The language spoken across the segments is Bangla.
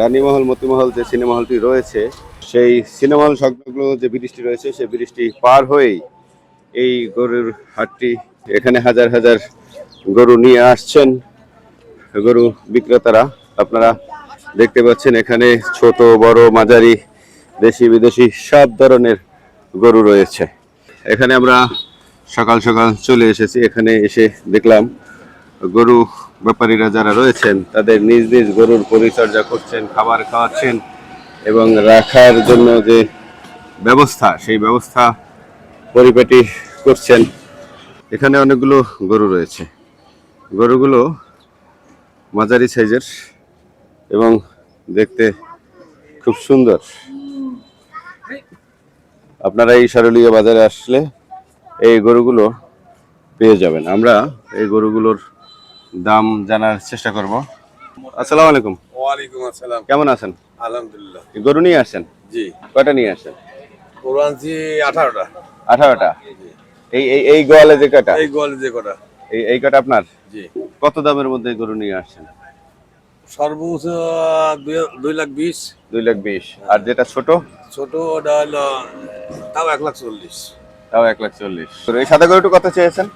রানীমহল মতিমহল যে সিনেমা হলটি রয়েছে, সেই সিনেমা হল সংলগ্ন যে ব্রিজটি রয়েছে সেই ব্রিজটি পার হয়েই এই গরুর হাটটি। এখানে হাজার হাজার গরু নিয়ে আসছেন গরু বিক্রেতারা। আপনারা দেখতে পাচ্ছেন এখানে ছোট বড় মাঝারি দেশি বিদেশি সব ধরনের গরু রয়েছে। এখানে আমরা সকাল সকাল চলে এসেছি। এখানে এসে দেখলাম গরু ব্যাপারীরা যারা রয়েছেন তাদের নিজ নিজ গরুর পরিচর্যা করছেন, খাবার খাওয়াচ্ছেন এবং রাখার জন্য যে ব্যবস্থা সেই ব্যবস্থা পরিপাটি করছেন। এখানে অনেকগুলো গরু রয়েছে। গরুগুলো মাঝারি সাইজের এবং দেখতে খুব সুন্দর। আপনারা এই শারুলিয়া বাজারে আসলে এই গরুগুলো পেয়ে যাবেন। আমরা এই গরুগুলোর দাম জানার চেষ্টা করব। আসসালামু আলাইকুম। ওয়ালাইকুম আসসালাম। কেমন আছেন? আলহামদুলিল্লাহ। গরু নিয়ে আসেন? জি। কয়টা নিয়ে আসেন? গরু আনছি 18টা। 18টা। এই গোয়ালে যে কয়টা? এই গোয়ালে যে কটা। এই কয়টা আপনার? জি। কত দামের মধ্যে গরু নিয়ে আসছেন? সর্বোচ্চ 2,20,000। 2,20,000। আর যেটা ছোট? ছোট ওটা হলো তাও 1,40,000। তাও 1,40,000। এই সাদা গরুটা কত চেয়েছেন?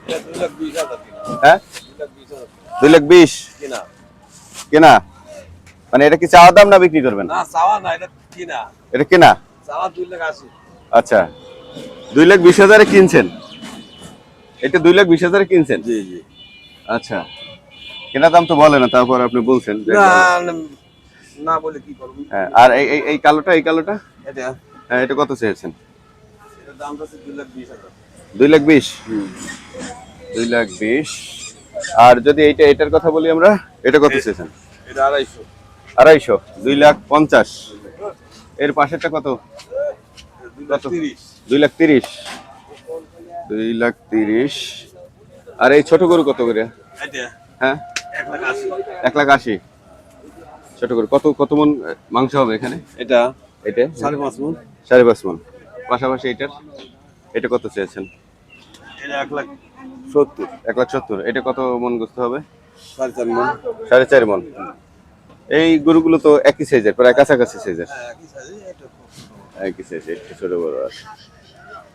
2,20,000 কিনা। হ্যাঁ, 2,20,000 2,20,000 কিনা। কেনা। মানে এটা কি চাওয়া দাম না বিক্রি করবেন? না চাওয়া না, এটা কিনা। এটা কেনা। চাওয়া 2,80,000। আচ্ছা, 2,20,000 কিনছেন? এটা 2,20,000 কিনছেন? জি জি। আচ্ছা, কেনা দাম তো বলে না, তারপর আপনি বলছেন যে না না বলে কি করব। হ্যাঁ। আর এই কালোটা, এই কালোটা? এটা হ্যাঁ, এটা কত চেয়েছেন? এটার দাম আছে 2,20,000। 2,20,000। 2,20,000। আর যদি এটার কথা বলি আমরা, এটা কত চেয়েছেন? এটা 250। 250,000। 2,50,000। এর পাশেরটা কত? 2,30,000। 2,30,000। 2,30,000। আর এই ছোট গরু কত করে? এটা হ্যাঁ, 1,80,000। 1,80,000। ছোট গরু কত কত মন মাংস হবে এখানে? এটা এটা 5.5 মণ। 5.5 মন। পাশাপাশি এটা কত চেয়েছেন? এটা 1,70,000। 1,70,000। এটা কত মন গোস্ত হবে? 4.5 মণ। 4.5 মন। এই গরুগুলো তো একই সাইজের, প্রায় কাছাকাছি সাইজের। একই সাইজ, একটু ছোট বড় আছে।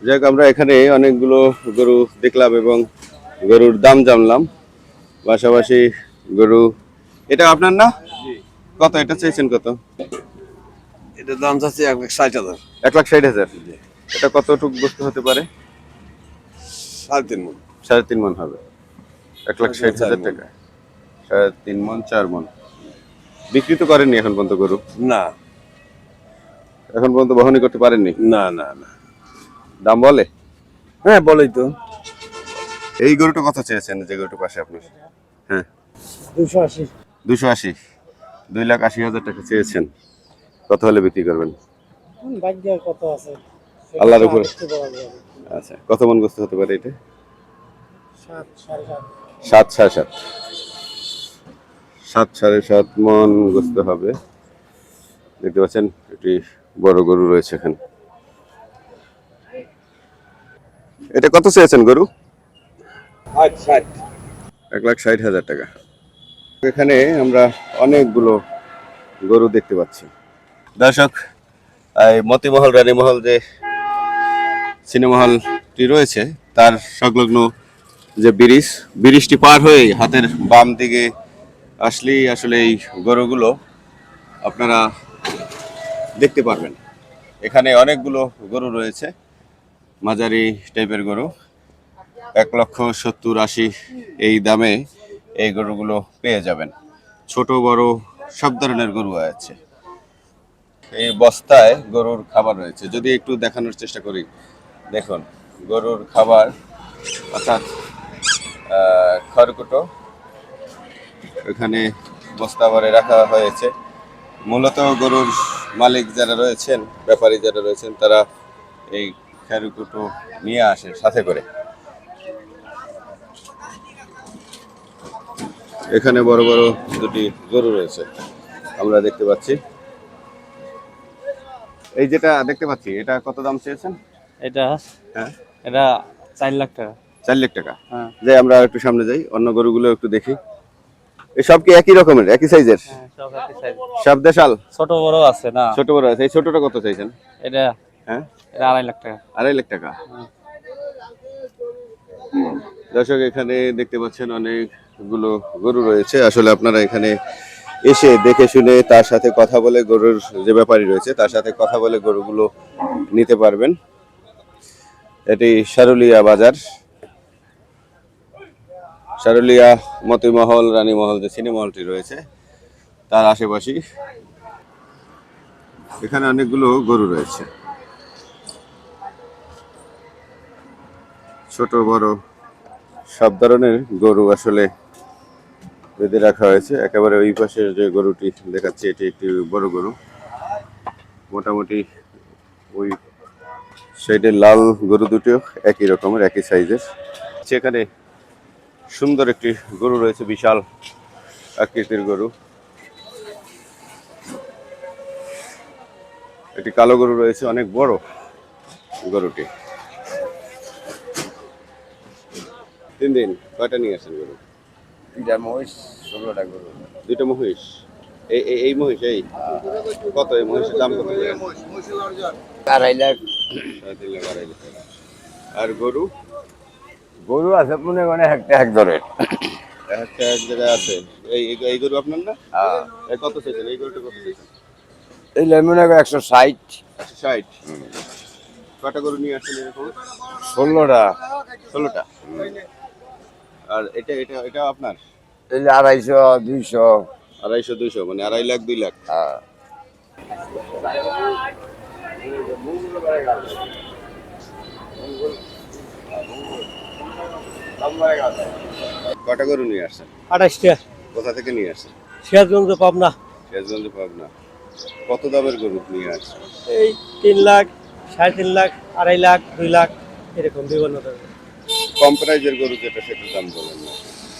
যাক, আমরা এখানে অনেকগুলো গরু দেখলাম এবং গরুর দাম জানলাম। পাশাপাশি গরু, এটা আপনার না? কত এটা চেয়েছেন কত? এটার দাম চাচ্ছে 1,60,000। 1,60,000। এটা কতটুকু গোস্ত হতে পারে? 3.5 মণ। 3.5 মন হবে। 1,60,000 টাকা। 3.5 মন, 4 মন। বিক্রি তো করেননি এখন পর্যন্ত গরু? না এখন পর্যন্ত বহনই করতে পারেননি? না না না। দাম বলে? হ্যাঁ বলেই তো। এই গরুটা কত চেয়েছেন যে গরুটা পাশে আপনার? হ্যাঁ, 280। 280। 2,80,000 টাকা চেয়েছেন। কত হলে বিক্রি করবেন? ভাগ্যের কত আছে আল্লাহর উপরে। আচ্ছা, কত মন গোস্ত হতে পারে এটা? 7 7.5। 7, 7.5। 7, 7.5 মন গোস্ত হবে। দেখতে পাচ্ছেন একটি বড় গরু রয়েছে এখানে। এটা কত চেয়েছেন গরু? 60। 1,60,000 টাকা। এখানে আমরা অনেকগুলো গরু দেখতে পাচ্ছি। দর্শক, এই মতিমহল রানীমহল যে সিনেমা হলটি রয়েছে তার সংলগ্ন যে ব্রিজটি পার হয়ে হাতের বাম দিকে আসলেই আসলে এই গরুগুলো আপনারা দেখতে পারবেন। এখানে অনেকগুলো গরু রয়েছে, মাঝারি টাইপের গরু। 1,70,000, 80 এই দামে এই গরুগুলো পেয়ে যাবেন। ছোট বড় সব ধরনের গরু আছে। এই বস্তায় গরুর খাবার রয়েছে। যদি একটু দেখানোর চেষ্টা করি, দেখুন গরুর খাবার, অর্থাৎ খড়কুটো এখানে বস্তা ভরে রাখা হয়েছে। মূলত গরুর মালিক যারা রয়েছেন, ব্যাপারী যারা রয়েছেন, তারা এই খড়কুটো নিয়ে আসে সাথে করে। এখানে বড় বড় দুটি গরু রয়েছে আমরা দেখতে পাচ্ছি। এই যেটা দেখতে পাচ্ছি, এটা কত দাম চেয়েছেন? এটা হ্যাঁ, এটা 4 লাখ টাকা। 4 লাখ টাকা। হ্যাঁ। যাই আমরা একটু সামনে যাই, অন্য গরুগুলো একটু দেখি। এই সব কি একই রকমের, একই সাইজের? হ্যাঁ, সব একই size। সব দেশাল? ছোট বড় আছে না? ছোট বড় আছে। এই ছোটটা কত চাইছেন? এটা হ্যাঁ, এটা 2.5 লাখ টাকা। 2.5 লাখ টাকা। দর্শক, এখানে দেখতে পাচ্ছেন অনেকগুলো গরু রয়েছে। আসলে আপনারা এখানে এসে দেখে শুনে তার সাথে কথা বলে, গরুর যে ব্যাপারী রয়েছে তার সাথে কথা বলে গরুগুলো নিতে পারবেন। এটি সারুলিয়া বাজার। সারুলিয়া মতিমহল, রানীমহল যে সিনেমা হলটি রয়েছে তার আশেপাশেই এখানে অনেকগুলো গরু রয়েছে, ছোট বড় সব ধরনের গরু আসলে বেঁধে রাখা হয়েছে। একেবারে ওই পাশের যে গরুটি দেখাচ্ছে এটি একটি বড় গরু, মোটামুটি ওই সাইডের লাল গরু দুটিও একই রকমের, একই সাইজের। সেখানে সুন্দর একটি গরু রয়েছে, বিশাল আকৃতির গরু। একটি কালো গরু রয়েছে, অনেক বড় গরুটি। 3 দিন কয়টা নিয়ে আসেন গরু? 2টা মহিষ, 16টা গরু। 2টা মহিষ। এই মহিষ এই কত? এই মহিষের দাম কত? 2.5 লাখ। 3.5 লাখ টাকা। আর গরু? গরু আছে মনে করে একটা এক ধরে। একটা এক জায়গায় আছে। এই গরু আপনার না? হ্যাঁ, এই কত চাইছেন? এই গরুটা কত চাইছেন? এই মনে করে 160। 160। কটা গরু নিয়ে আসছেন এরকম? 16টা। 16টা। আর এটা আপনার? এই 250, 200। 250, 200, মানে 2.5 লাখ, 2 লাখ। হ্যাঁ। কটা গরু নিয়ে আসছেন? 28টা। কোথা থেকে নিয়ে আসছেন? সিরাজগঞ্জ, পাবনা। শেষগঞ্জ, পাবনা। কত দামের গরু নিয়ে আসছেন? এই 3 লাখ, 3.5 লাখ, 2.5 লাখ, 2 লাখ এরকম বিভিন্ন ধরনের। কম প্রাইজের গরু যেটা সেটার দাম বলেন না।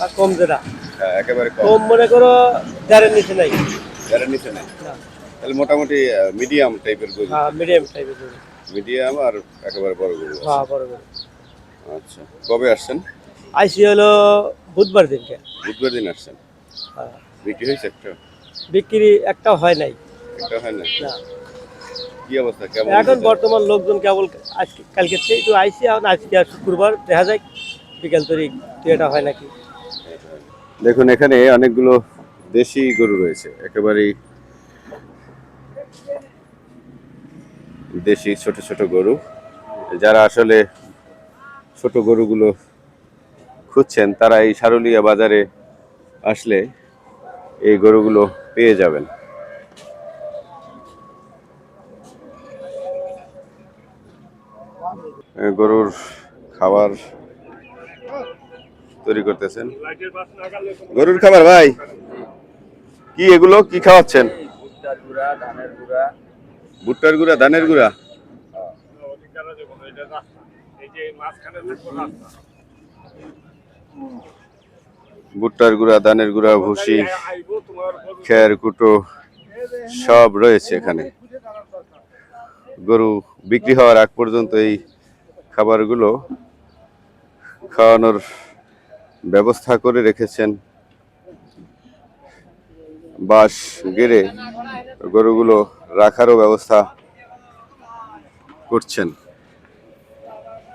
আর কম যেটা, হ্যাঁ, একেবারে কম। কম মনে করো 4-এর নিচে নাই। যারা নিচে নেই না, তাহলে মোটামুটি মিডিয়াম টাইপের গরু। হ্যাঁ, মিডিয়াম টাইপের গরু। মিডিয়াম আর একেবারে বড় গরু আছে। হ্যাঁ, বড় গরু। আচ্ছা, কবে আসছেন? আইসি হলো বুধবার দিনকে। বুধবার দিন আসছেন। হ্যাঁ। বিক্রি হয়েছে একটা? বিক্রি একটাও হয় নাই। একটা হয় না? না, কি অবস্থা, কেমন? এখন বর্তমান লোকজন কেবল আজকে কালকে থেকে একটু আইসি, এখন আজকে আর শুক্রবার দেখা যায় বিকেল তরিক এটা হয় নাকি। দেখুন, এখানে অনেকগুলো দেশি গরু রয়েছে, একেবারেই দেশি ছোট ছোট গরু। যারা আসলে ছোট গরুগুলো খুঁজছেন তারা এই সারুলিয়া বাজারে আসলে এই গরুগুলো পেয়ে যাবেন। গরুর খাবার তৈরি করতেছেন। গরুর খাবার ভাই, কি এগুলো কি খাওয়াচ্ছেন? ভুট্টার গুঁড়া, ধানের গুঁড়া। ভুট্টার গুঁড়া, ধানের গুঁড়া। ভুট্টার গুঁড়া, ধানের গুঁড়া, ভুসি, খের কুটো সব রয়েছে এখানে। গরু বিক্রি হওয়ার আগ পর্যন্ত এই খাবারগুলো খাওয়ানোর ব্যবস্থা করে রেখেছেন। বাঁশ গেড়ে গরুগুলো রাখারও ব্যবস্থা করছেন।